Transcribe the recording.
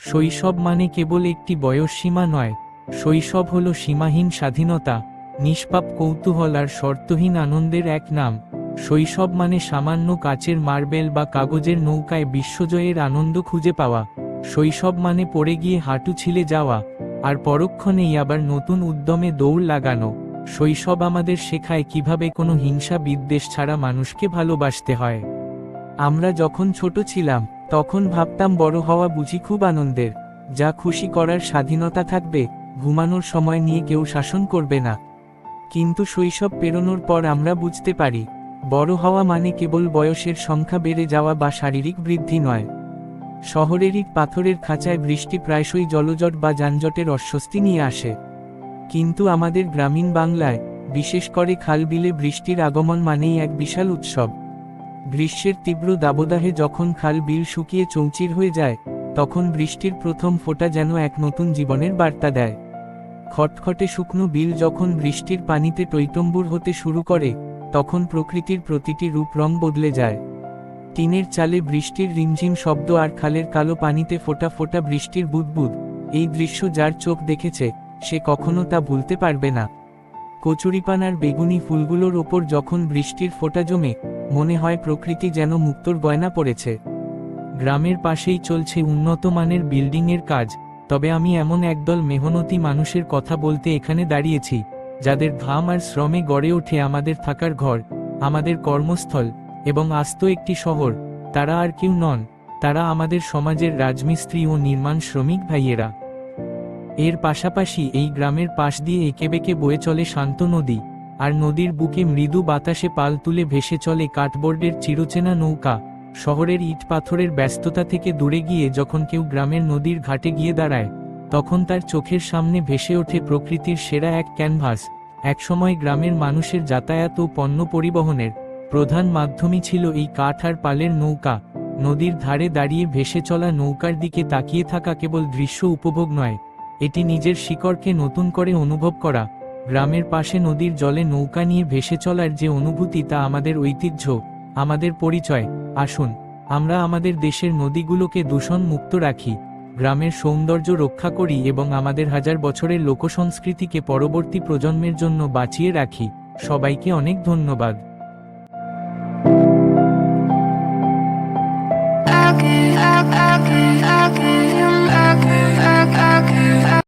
শৈশব মানে কেবল একটি বয়সসীমা নয়, শৈশব হল সীমাহীন স্বাধীনতা, নিষ্পাপ কৌতূহল আর শর্তহীন আনন্দের এক নাম। শৈশব মানে সামান্য কাচের মার্বেল বা কাগজের নৌকায় বিশ্বজয়ের আনন্দ খুঁজে পাওয়া। শৈশব মানে পড়ে গিয়ে হাঁটু ছিলে যাওয়া, আর পরক্ষণেই আবার নতুন উদ্যমে দৌড় লাগানো। শৈশব আমাদের শেখায় কিভাবে কোনো হিংসা বিদ্বেষ ছাড়া মানুষকে ভালোবাসতে হয়। আমরা যখন ছোট ছিলাম তখন ভাবতাম বড় হওয়া বুঝি খুব আনন্দের, যা খুশি করার স্বাধীনতা থাকবে, ঘুমানোর সময় নিয়ে কেউ শাসন করবে না। কিন্তু শৈশব পেরোনোর পর আমরা বুঝতে পারি, বড় হওয়া মানে কেবল বয়সের সংখ্যা বেড়ে যাওয়া বা শারীরিক বৃদ্ধি নয়। শহরের ইট পাথরের খাঁচায় বৃষ্টি প্রায়শই জলজট বা যানজটের অস্বস্তি নিয়ে আসে, কিন্তু আমাদের গ্রামীণ বাংলায়, বিশেষ করে খাল বিলে বৃষ্টির আগমন মানেই এক বিশাল উৎসব। গ্রীষ্মের তীব্র দাবদাহে যখন খাল বিল শুকিয়ে চৌচির হয়ে যায়, তখন বৃষ্টির প্রথম ফোঁটা যেন এক নতুন জীবনের বার্তা দেয়। খটখটে শুকনো বিল যখন বৃষ্টির পানিতে টইটম্বুর হতে শুরু করে, তখন প্রকৃতির প্রতিটি রূপ রং বদলে যায়। টিনের চালে বৃষ্টির রিমঝিম শব্দ আর খালের কালো পানিতে ফোঁটা ফোঁটা বৃষ্টির বুদবুদ, এই দৃশ্য যার চোখ দেখেছে সে কখনো তা ভুলতে পারবে না। কচুরিপান আর বেগুনি ফুলগুলোর ওপর যখন বৃষ্টির ফোঁটা জমে, মনে হয় প্রকৃতি যেন মুক্তোর গয়না পড়েছে। গ্রামের পাশেই চলছে উন্নত মানের বিল্ডিংয়ের কাজ, তবে আমি এমন একদল মেহনতি মানুষের কথা বলতে এখানে দাঁড়িয়েছি, যাদের ঘাম আর শ্রমে গড়ে ওঠে আমাদের থাকার ঘর, আমাদের কর্মস্থল এবং আস্ত একটি শহর। তারা আর কেউ নন, তারা আমাদের সমাজের রাজমিস্ত্রি ও নির্মাণ শ্রমিক ভাইয়েরা। এর পাশাপাশি এই গ্রামের পাশ দিয়ে এঁকেবেঁকে বয়ে চলে শান্ত নদী, আর নদীর বুকে মৃদু বাতাসে পাল তুলে ভেসে চলে কাঠবোর্ডের চিরচেনা নৌকা। শহরের ইট পাথরের ব্যস্ততা থেকে দূরে গিয়ে যখন কেউ গ্রামের নদীর ঘাটে গিয়ে দাঁড়ায়, তখন তার চোখের সামনে ভেসে ওঠে প্রকৃতির সেরা এক ক্যানভাস। একসময় গ্রামের মানুষের যাতায়াত ও পণ্য পরিবহনের প্রধান মাধ্যমই ছিল এই কাঠ আর পালের নৌকা। নদীর ধারে দাঁড়িয়ে ভেসে চলা নৌকার দিকে তাকিয়ে থাকা কেবল দৃশ্য উপভোগ নয়, এটি নিজের শিকড়কে নতুন করে অনুভব করা। গ্রামের পাশে নদীর জলে নৌকা নিয়ে ভেসে চলার যে অনুভূতি, তা আমাদের ঐতিহ্য, আমাদের পরিচয়। আসুন আমরা আমাদের দেশের নদীগুলোকে দূষণ মুক্ত রাখি, গ্রামের সৌন্দর্য রক্ষা করি এবং আমাদের হাজার বছরের লোকসংস্কৃতিকে পরবর্তী প্রজন্মের জন্য বাঁচিয়ে রাখি। সবাইকে অনেক ধন্যবাদ। I